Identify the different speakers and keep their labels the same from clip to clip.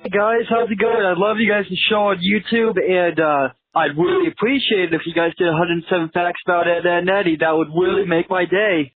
Speaker 1: Hey guys, how's it going? I love you guys' show on YouTube, and I'd really appreciate it if you guys did 107 facts about Ed and Eddy. That would really make my day.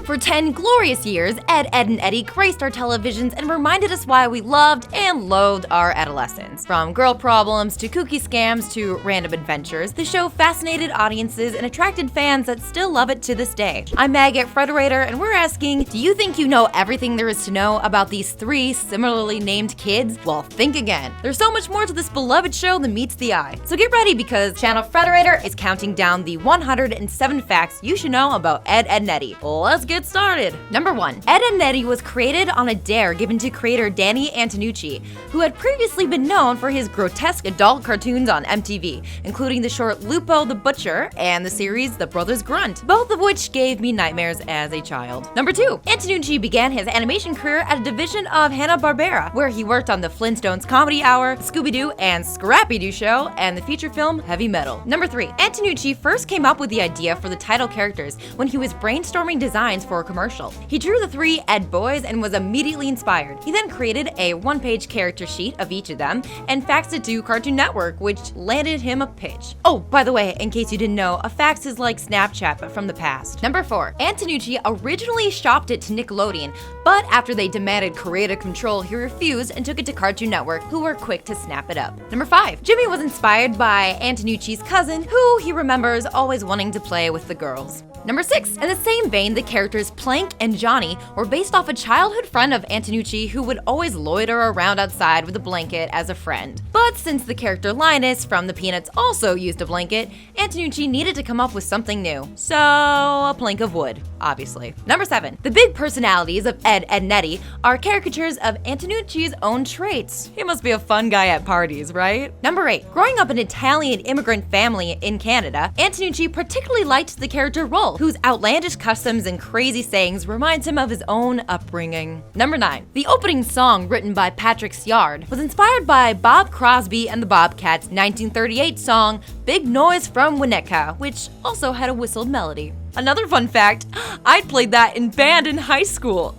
Speaker 2: For 10 glorious years, Ed, and Eddy graced our televisions and reminded us why we loved and loathed our adolescence. From girl problems to kooky scams to random adventures, the show fascinated audiences and attracted fans that still love it to this day. I'm Maggie at Frederator, and we're asking, do you think you know everything there is to know about these three similarly named kids? Well, think again. There's so much more to this beloved show than meets the eye. So get ready, because Channel Frederator is counting down the 107 facts you should know about Ed, and Eddy. Let's get started. Number 1. Ed, and Eddy was created on a dare given to creator Danny Antonucci, who had previously been known for his grotesque adult cartoons on MTV, including the short Lupo the Butcher and the series The Brothers Grunt, both of which gave me nightmares as a child. Number 2. Antonucci began his animation career at a division of Hanna-Barbera, where he worked on the Flintstones Comedy Hour, Scooby-Doo and Scrappy-Doo Show, and the feature film Heavy Metal. Number 3. Antonucci first came up with the idea for the title characters when he was brainstorming designs for a commercial. He drew the 3 Ed boys and was immediately inspired. He then created a one-page character sheet of each of them and faxed it to Cartoon Network, which landed him a pitch. Oh, by the way, in case you didn't know, a fax is like Snapchat but from the past. Number 4. Antonucci originally shopped it to Nickelodeon, but after they demanded creative control, he refused and took it to Cartoon Network, who were quick to snap it up. Number 5. Jimmy was inspired by Antonucci's cousin, who he remembers always wanting to play with the girls. Number 6. In the same vein, the characters Plank and Johnny were based off a childhood friend of Antonucci who would always loiter around outside with a blanket as a friend. But since the character Linus from the Peanuts also used a blanket, Antonucci needed to come up with something new. So, a plank of wood, obviously. Number 7. The big personalities of Ed, and Eddy are caricatures of Antonucci's own traits. He must be a fun guy at parties, right? Number 8. Growing up in an Italian immigrant family in Canada, Antonucci particularly liked the character Rolf, whose outlandish customs and crazy sayings reminds him of his own upbringing. Number 9. The opening song, written by Patrick Syard, was inspired by Bob Crosby and the Bobcats' 1938 song Big Noise from Winnetka, which also had a whistled melody. Another fun fact, I played that in band in high school.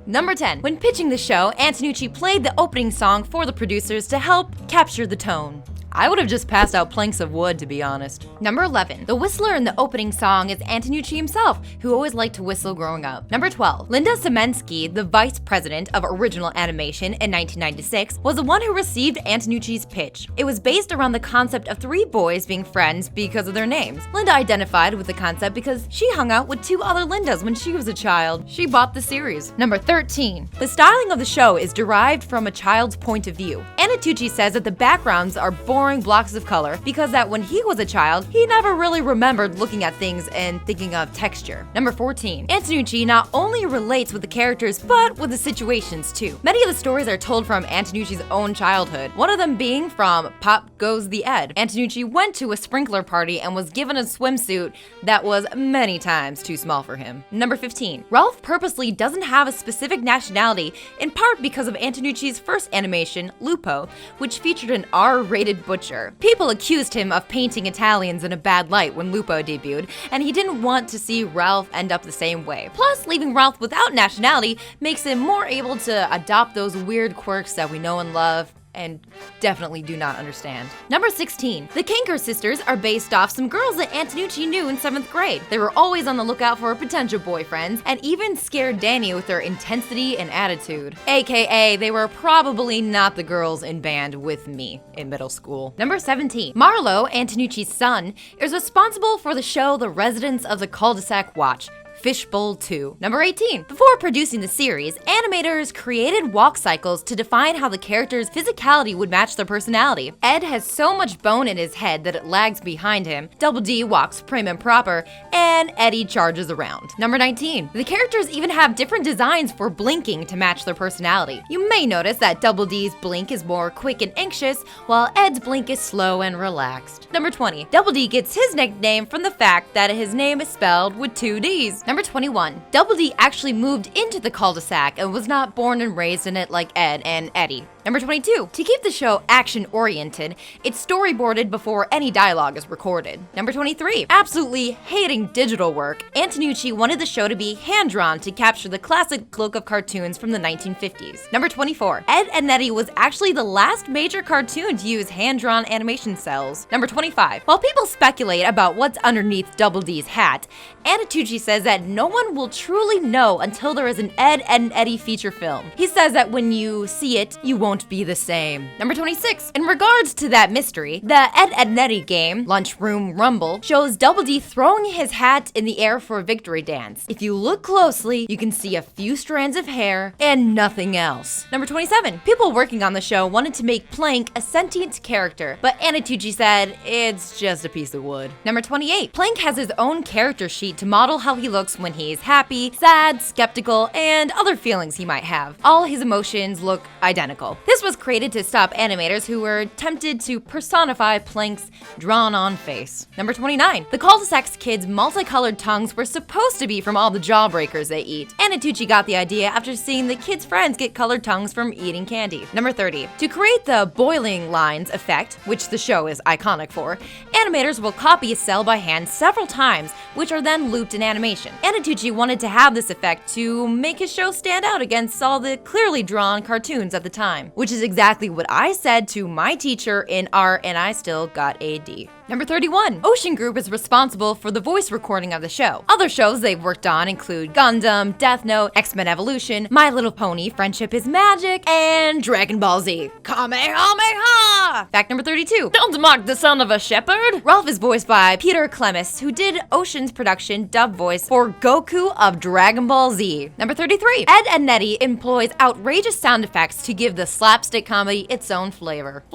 Speaker 2: Number 10. When pitching the show, Antonucci played the opening song for the producers to help capture the tone. I would have just passed out planks of wood, to be honest. Number 11. The whistler in the opening song is Antonucci himself, who always liked to whistle growing up. Number 12. Linda Semensky, the vice president of original animation in 1996, was the one who received Antonucci's pitch. It was based around the concept of 3 boys being friends because of their names. Linda identified with the concept because she hung out with 2 other Lindas when she was a child. She bought the series. Number 13. The styling of the show is derived from a child's point of view. Antonucci says that the backgrounds are boring blocks of color because that when he was a child, he never really remembered looking at things and thinking of texture. Number 14. Antonucci not only relates with the characters, but with the situations too. Many of the stories are told from Antonucci's own childhood, one of them being from Pop Goes the Ed. Antonucci went to a sprinkler party and was given a swimsuit that was many times too small for him. Number 15. Ralph purposely doesn't have a specific nationality, in part because of Antonucci's first animation, Lupo, which featured an R-rated butcher. People accused him of painting Italians in a bad light when Lupo debuted, and he didn't want to see Ralph end up the same way. Plus, leaving Ralph without nationality makes him more able to adopt those weird quirks that we know and love and definitely do not understand. Number 16. The Kanker sisters are based off some girls that Antonucci knew in 7th grade. They were always on the lookout for potential boyfriends and even scared Danny with their intensity and attitude. AKA, they were probably not the girls in band with me in middle school. Number 17. Marlo, Antonucci's son, is responsible for the show The Residents of the Cul-de-sac Watch, Fishbowl 2. Number 18. Before producing the series, animators created walk cycles to define how the characters' physicality would match their personality. Ed has so much bone in his head that it lags behind him, Double D walks prim and proper, and Eddy charges around. Number 19. The characters even have different designs for blinking to match their personality. You may notice that Double D's blink is more quick and anxious, while Ed's blink is slow and relaxed. Number 20. Double D gets his nickname from the fact that his name is spelled with 2 D's. Number 21. Double D actually moved into the cul-de-sac and was not born and raised in it like Ed and Eddy. Number 22. To keep the show action-oriented, it's storyboarded before any dialogue is recorded. Number 23. Absolutely hating digital work, Antonucci wanted the show to be hand-drawn to capture the classic look of cartoons from the 1950s. Number 24. Ed, Edd n Eddy was actually the last major cartoon to use hand-drawn animation cells. Number 25. While people speculate about what's underneath Double D's hat, Antonucci says that no one will truly know until there is an Ed, Edd n Eddy feature film. He says that when you see it, you won't be the same. Number 26. In regards to that mystery, the Ed, Edd n Eddy game, Lunchroom Rumble, shows Double D throwing his hat in the air for a victory dance. If you look closely, you can see a few strands of hair and nothing else. Number 27. People working on the show wanted to make Plank a sentient character, but Antonucci said it's just a piece of wood. Number 28. Plank has his own character sheet to model how he looks when he's happy, sad, skeptical, and other feelings he might have. All his emotions look identical. This was created to stop animators who were tempted to personify Plank's drawn-on face. Number 29. The Cul-de-sac's kids' multicolored tongues were supposed to be from all the jawbreakers they eat. Antonucci got the idea after seeing the kids' friends get colored tongues from eating candy. Number 30. To create the boiling lines effect, which the show is iconic for, animators will copy a cell by hand several times, which are then looped in animation. Antonucci wanted to have this effect to make his show stand out against all the clearly drawn cartoons at the time, which is exactly what I said to my teacher in art, and I still got a D. Number 31. Ocean Group is responsible for the voice recording of the show. Other shows they've worked on include Gundam, Death Note, X-Men Evolution, My Little Pony, Friendship is Magic, and Dragon Ball Z. Kamehameha! Fact number 32. Don't mock the son of a shepherd! Ralph is voiced by Peter Clemis, who did Ocean's production dub voice for Goku of Dragon Ball Z. Number 33. Ed, Edd n Eddy employs outrageous sound effects to give the slapstick comedy its own flavor.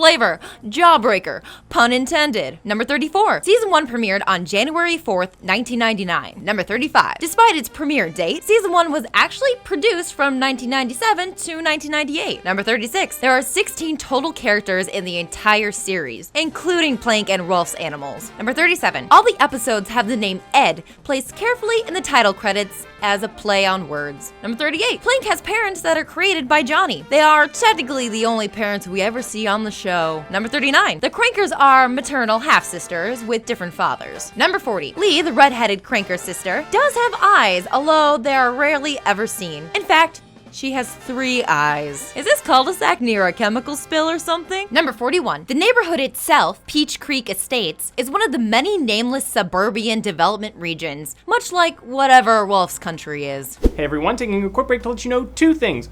Speaker 2: Jawbreaker. Pun intended. Number 34. Season 1 premiered on January 4th, 1999. Number 35. Despite its premiere date, Season 1 was actually produced from 1997 to 1998. Number 36. There are 16 total characters in the entire series, including Plank and Rolf's animals. Number 37. All the episodes have the name Ed placed carefully in the title credits as a play on words. Number 38. Plank has parents that are created by Johnny. They are technically the only parents we ever see on the show. Number 39. The Crankers are maternal half-sisters with different fathers. Number 40. Lee, the red-headed Cranker sister, does have eyes, although they are rarely ever seen. In fact, she has 3 eyes. Is this cul-de-sac near a chemical spill or something? Number 41. The neighborhood itself, Peach Creek Estates, is one of the many nameless suburban development regions, much like whatever Wolf's Country is.
Speaker 3: Hey everyone, taking a quick break to let you know 2 things.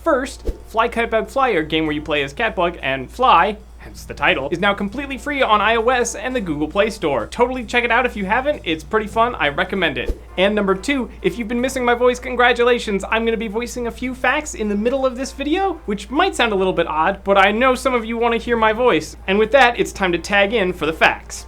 Speaker 3: First, Fly Kite Bug Fly, a game where you play as Catbug and fly, hence the title, is now completely free on iOS and the Google Play Store. Totally check it out if you haven't, it's pretty fun, I recommend it. And number 2, if you've been missing my voice, congratulations, I'm gonna be voicing a few facts in the middle of this video, which might sound a little bit odd, but I know some of you wanna hear my voice. And with that, it's time to tag in for the facts.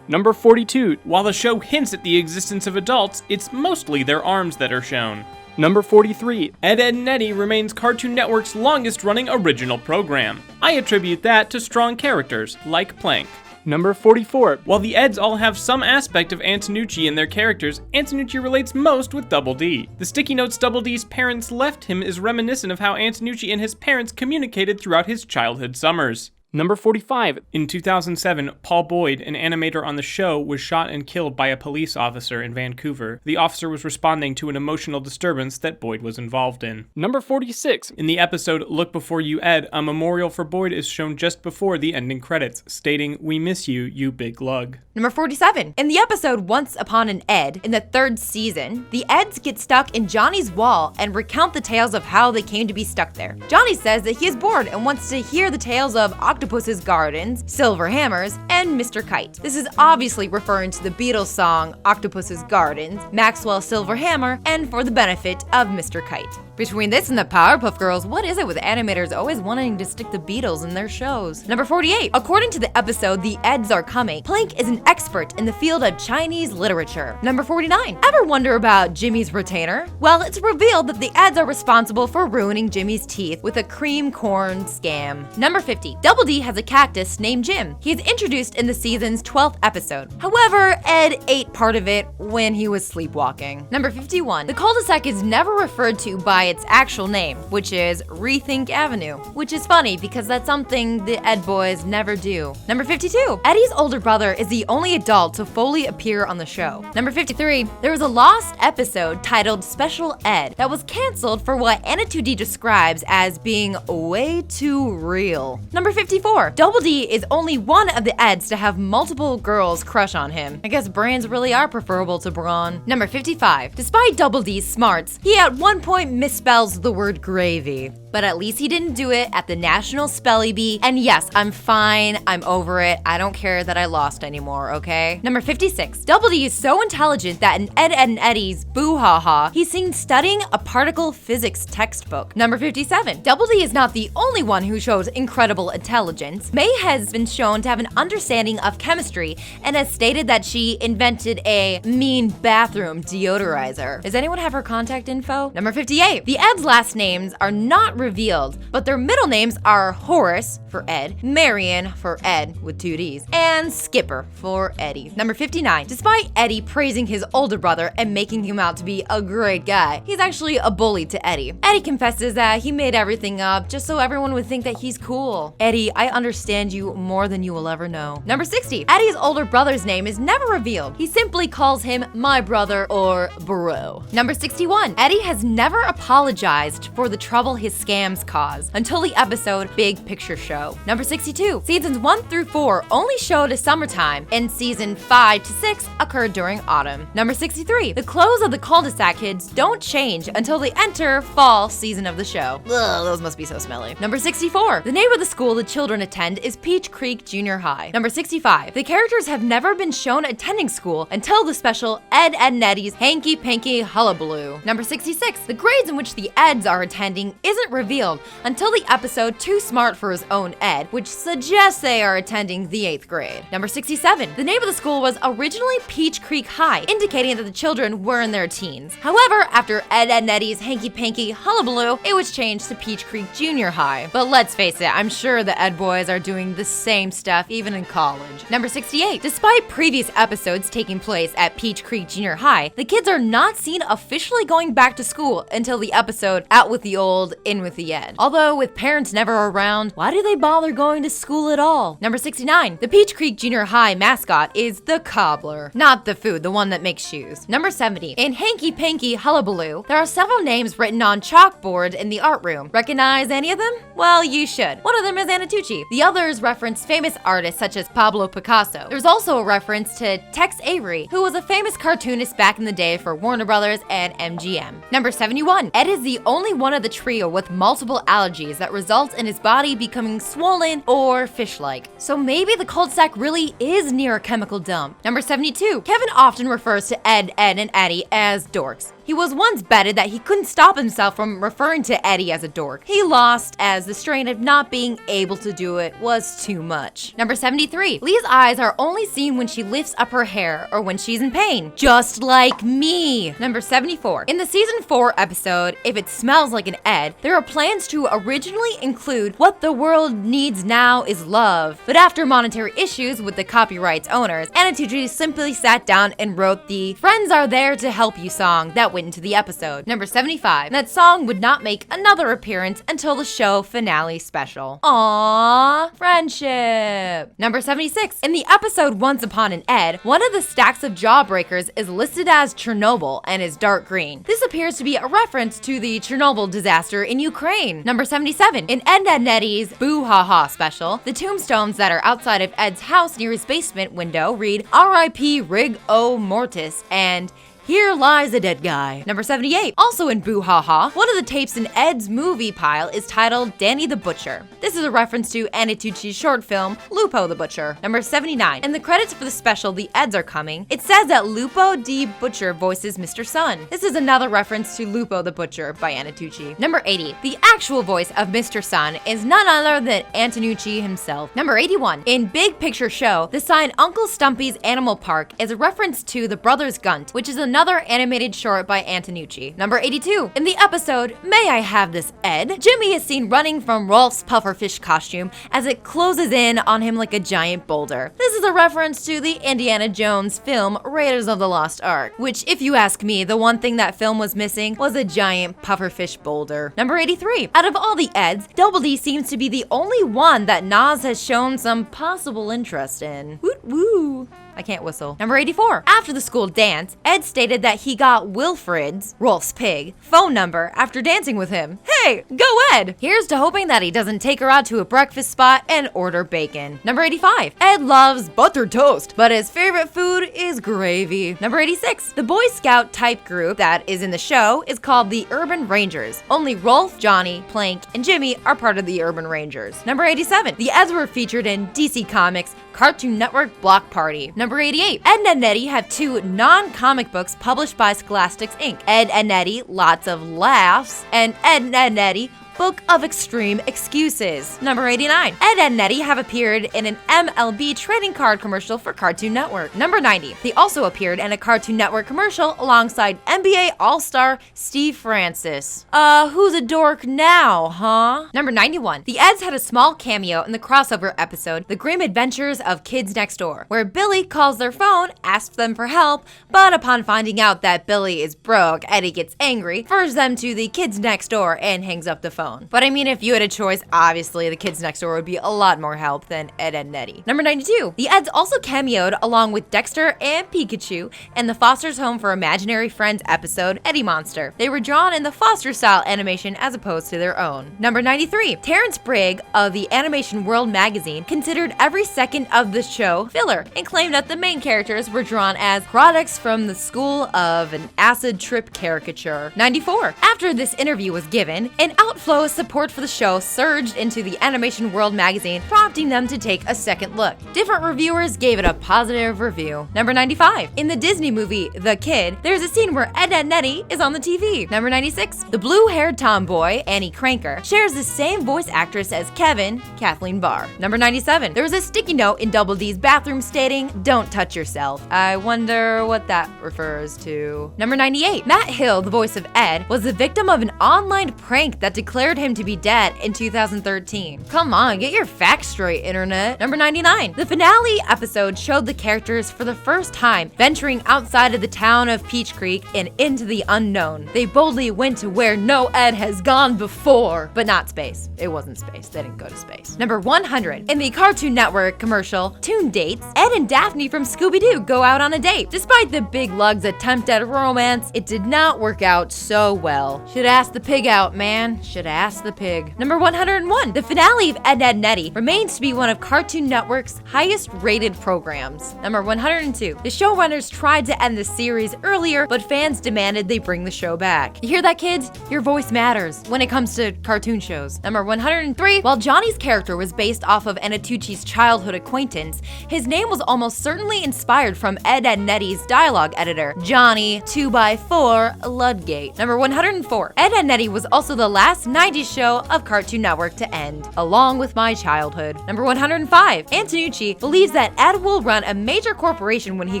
Speaker 3: Number 42, while the show hints at the existence of adults, it's mostly their arms that are shown. Number 43, Ed, Edd n Eddy remains Cartoon Network's longest running original program. I attribute that to strong characters, like Plank. Number 44, while the Eds all have some aspect of Antonucci in their characters, Antonucci relates most with Double D. The sticky notes Double D's parents left him is reminiscent of how Antonucci and his parents communicated throughout his childhood summers. Number 45. In 2007, Paul Boyd, an animator on the show, was shot and killed by a police officer in Vancouver. The officer was responding to an emotional disturbance that Boyd was involved in. Number 46. In the episode Look Before You Ed, a memorial for Boyd is shown just before the ending credits, stating, "We miss you, you big lug."
Speaker 2: Number 47. In the episode Once Upon an Ed, in the 3rd season, the Eds get stuck in Johnny's wall and recount the tales of how they came to be stuck there. Johnny says that he is bored and wants to hear the tales of Octopus's Gardens, Silver Hammers, and Mr. Kite. This is obviously referring to the Beatles song Octopus's Gardens, Maxwell's Silver Hammer, and for the benefit of Mr. Kite. Between this and the Powerpuff Girls, what is it with animators always wanting to stick the Beatles in their shows? Number 48. According to the episode The Eds Are Coming, Plank is an expert in the field of Chinese literature. Number 49. Ever wonder about Jimmy's retainer? Well, it's revealed that the Eds are responsible for ruining Jimmy's teeth with a cream corn scam. Number 50. Double D D has a cactus named Jim. He is introduced in the season's 12th episode. However, Ed ate part of it when he was sleepwalking. Number 51. The cul-de-sac is never referred to by its actual name, which is Rethink Avenue, which is funny because that's something the Ed boys never do. Number 52. Eddie's older brother is the only adult to fully appear on the show. Number 53. There was a lost episode titled Special Ed that was canceled for what Anna 2D describes as being way too real. Number 54. Double D is only one of the Eds to have multiple girls crush on him. I guess brains really are preferable to brawn. Number 55. Despite Double D's smarts, he at one point misspells the word gravy. But at least he didn't do it at the National Spelly Bee. And yes, I'm fine, I'm over it, I don't care that I lost anymore, okay? Number 56. Double D is so intelligent that in Ed, Edd and Eddy's Boo Ha Ha, he's seen studying a particle physics textbook. Number 57. Double D is not the only one who shows incredible intelligence. May has been shown to have an understanding of chemistry and has stated that she invented a mean bathroom deodorizer. Does anyone have her contact info? Number 58. The Ed's last names are not revealed, but their middle names are Horace for Ed, Marion for Ed with 2 D's, and Skipper for Eddy. Number 59. Despite Eddy praising his older brother and making him out to be a great guy, he's actually a bully to Eddy. Eddy confesses that he made everything up just so everyone would think that he's cool. Eddy, I understand you more than you will ever know. Number 60. Eddy's older brother's name is never revealed. He simply calls him my brother or bro. Number 61. Eddy has never apologized for the trouble his scams cause until the episode Big Picture Show. Number 62. Seasons 1 through 4 only showed a summertime, and season 5 to 6 occurred during autumn. Number 63. The clothes of the cul-de-sac kids don't change until they enter fall season of the show. Ugh, those must be so smelly. Number 64. The name of the school the children attend is Peach Creek Junior High. Number 65. The characters have never been shown attending school until the special Ed, Edd and Eddy's Hanky Panky Hullabaloo. Number 66. The grades in which the Eds are attending isn't revealed until the episode Too Smart for His Own Ed, which suggests they are attending the 8th grade. Number 67. The name of the school was originally Peach Creek High, indicating that the children were in their teens. However, after Ed, Edd and Eddy's Hanky Panky Hullabaloo, it was changed to Peach Creek Junior High. But let's face it, I'm sure the Ed boys are doing the same stuff even in college. Number 68. Despite previous episodes taking place at Peach Creek Junior High, the kids are not seen officially going back to school until the episode Out with the Old, In with the Ed. Although with parents never around, why do they bother going to school at all? Number 69. The Peach Creek Junior High mascot is the cobbler, not the food, the one that makes shoes. Number 70. In Hanky Panky Hullabaloo, there are several names written on chalkboard in the art room. Recognize any of them? Well, you should. One of them is Anna Tucci. The others reference famous artists such as Pablo Picasso. There's also a reference to Tex Avery, who was a famous cartoonist back in the day for Warner Brothers and MGM. Number 71. Ed is the only one of the trio with multiple allergies that results in his body becoming swollen or fish-like. So maybe the cul-de-sac really is near a chemical dump. Number 72. Kevin often refers to Ed, Edd, and Eddy as dorks. He was once betted that he couldn't stop himself from referring to Eddy as a dork. He lost as the strain of not being able to do it was too much. Number 73. Lee's eyes are only seen when she lifts up her hair or when she's in pain. Just like me. Number 74. In the season 4 episode, If It Smells Like an Ed, there are plans to originally include What the World Needs Now is Love. But after monetary issues with the copyright's owners, Anna Tucci simply sat down and wrote the Friends Are There to Help You song that went into the episode. Number 75. That song would not make another appearance until the show finale special. Aww, friendship. Number 76. In the episode Once Upon an Ed, one of the stacks of jawbreakers is listed as Chernobyl and is dark green. This appears to be a reference to the Chernobyl disaster in Ukraine. Number 77. In Ed, Edd and Eddy's Boo Ha Ha special, the tombstones that are outside of Ed's house near his basement window read R.I.P. Rig O Mortis and Here Lies a Dead Guy. Number 78. Also in Boo Ha Ha, one of the tapes in Ed's movie pile is titled Danny the Butcher. This is a reference to Anna Tucci's short film, Lupo the Butcher. Number 79. In the credits for the special The Eds Are Coming, it says that Lupo D. Butcher voices Mr. Sun. This is another reference to Lupo the Butcher by Anna Tucci. Number 80. The actual voice of Mr. Sun is none other than Antonucci himself. Number 81. In Big Picture Show, the sign Uncle Stumpy's Animal Park is a reference to the Brothers Gunt, which is a another animated short by Antonucci. Number 82. In the episode May I Have This, Ed?, Jimmy is seen running from Rolf's pufferfish costume as it closes in on him like a giant boulder. This is a reference to the Indiana Jones film Raiders of the Lost Ark, which, if you ask me, the one thing that film was missing was a giant pufferfish boulder. Number 83. Out of all the Eds, Double D seems to be the only one that Nas has shown some possible interest in. Woot woo. I can't whistle. Number 84. After the school dance, Ed stated that he got Wilfred's, Rolf's pig, phone number after dancing with him. Hey, go Ed! Here's to hoping that he doesn't take her out to a breakfast spot and order bacon. Number 85. Ed loves buttered toast, but his favorite food is gravy. Number 86. The Boy Scout type group that is in the show is called the Urban Rangers. Only Rolf, Johnny, Plank, and Jimmy are part of the Urban Rangers. Number 87. The Eds were featured in DC Comics Cartoon Network Block Party. Number 88. Ed and Eddy have two non-comic books published by Scholastics Inc. Ed and Eddy, Lots of Laughs, and Ed and Eddy, Book of Extreme Excuses. Number 89. Ed and Eddy have appeared in an MLB trading card commercial for Cartoon Network. Number 90. They also appeared in a Cartoon Network commercial alongside NBA All-Star Steve Francis. Who's a dork now, huh? Number 91. The Eds had a small cameo in the crossover episode The Grim Adventures of Kids Next Door, where Billy calls their phone, asks them for help, but upon finding out that Billy is broke, Eddy gets angry, refers them to the kids next door, and hangs up the phone. But I mean, if you had a choice, obviously the kids next door would be a lot more help than Ed and Eddy. Number 92. The Eds also cameoed along with Dexter and Pikachu in the Foster's Home for Imaginary Friends episode Eddie Monster. They were drawn in the Foster style animation as opposed to their own. Number 93. Terrence Brigg of the Animation World magazine considered every second of the show filler and claimed that the main characters were drawn as products from the school of an acid trip caricature. 94. After this interview was given, an outflow of support for the show surged into the Animation World magazine, prompting them to take a second look. Different reviewers gave it a positive review. Number 95. In the Disney movie The Kid, there's a scene where Ed and Eddy is on the TV. Number 96. The blue-haired tomboy, Annie Cranker, shares the same voice actress as Kevin, Kathleen Barr. Number 97. There was a sticky note in Double D's bathroom stating, "Don't touch yourself." I wonder what that refers to. Number 98. Matt Hill, the voice of Ed, was the victim of an online prank that declared him to be dead in 2013. Come on, get your facts straight, internet. Number 99. The finale episode showed the characters for the first time venturing outside of the town of Peach Creek and into the unknown. They boldly went to where no Ed has gone before, but not space. It wasn't space. They didn't go to space. Number 100. In the Cartoon Network commercial Toon Dates, Ed and Daphne from Scooby-Doo go out on a date. Despite the big lug's attempt at romance, it did not work out so well. Should ask the pig out, man. Should ask the pig. Number 101. The finale of Ed, Ed and Eddy remains to be one of Cartoon Network's highest rated programs. Number 102. The showrunners tried to end the series earlier, but fans demanded they bring the show back. You hear that, kids? Your voice matters when it comes to cartoon shows. Number 103. While Johnny's character was based off of Anatucci's childhood acquaintance, his name was almost certainly inspired from Ed, Ed and Eddy's dialogue editor, Johnny 2x4 Ludgate. Number 104. Ed, Ed and Eddy was also the last 90s show of Cartoon Network to end, along with my childhood. Number 105. Antonucci believes that Ed will run a major corporation when he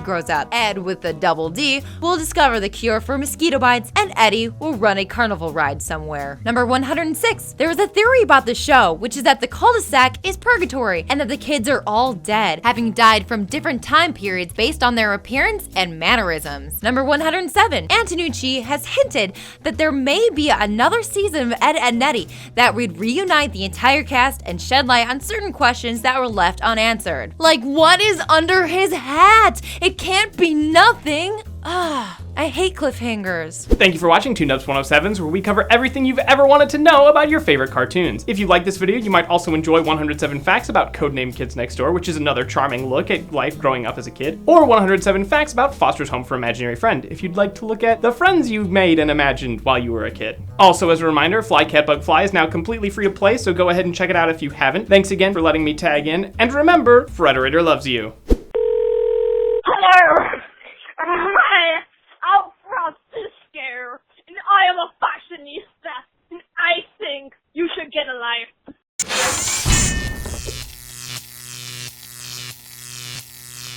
Speaker 2: grows up. Ed, with a double D, will discover the cure for mosquito bites, and Eddy will run a carnival ride somewhere. Number 106. There is a theory about the show, which is that the cul-de-sac is purgatory, and that the kids are all dead, having died from different time periods based on their appearance and mannerisms. Number 107. Antonucci has hinted that there may be another season of Ed, Ed and Eddy that would reunite the entire cast and shed light on certain questions that were left unanswered. Like, what is under his hat? It can't be nothing. I hate cliffhangers.
Speaker 3: Thank you for watching Toon Ups 107s, where we cover everything you've ever wanted to know about your favorite cartoons. If you like this video, you might also enjoy 107 Facts about Codename Kids Next Door, which is another charming look at life growing up as a kid, or 107 Facts about Foster's Home for Imaginary Friend, if you'd like to look at the friends you made and imagined while you were a kid. Also, as a reminder, Fly Cat Bug Fly is now completely free to play, so go ahead and check it out if you haven't. Thanks again for letting me tag in, and remember, Frederator loves you.
Speaker 4: Hello! Hi! I'm Francisco, and I am a fashionista, and I think you should get a life.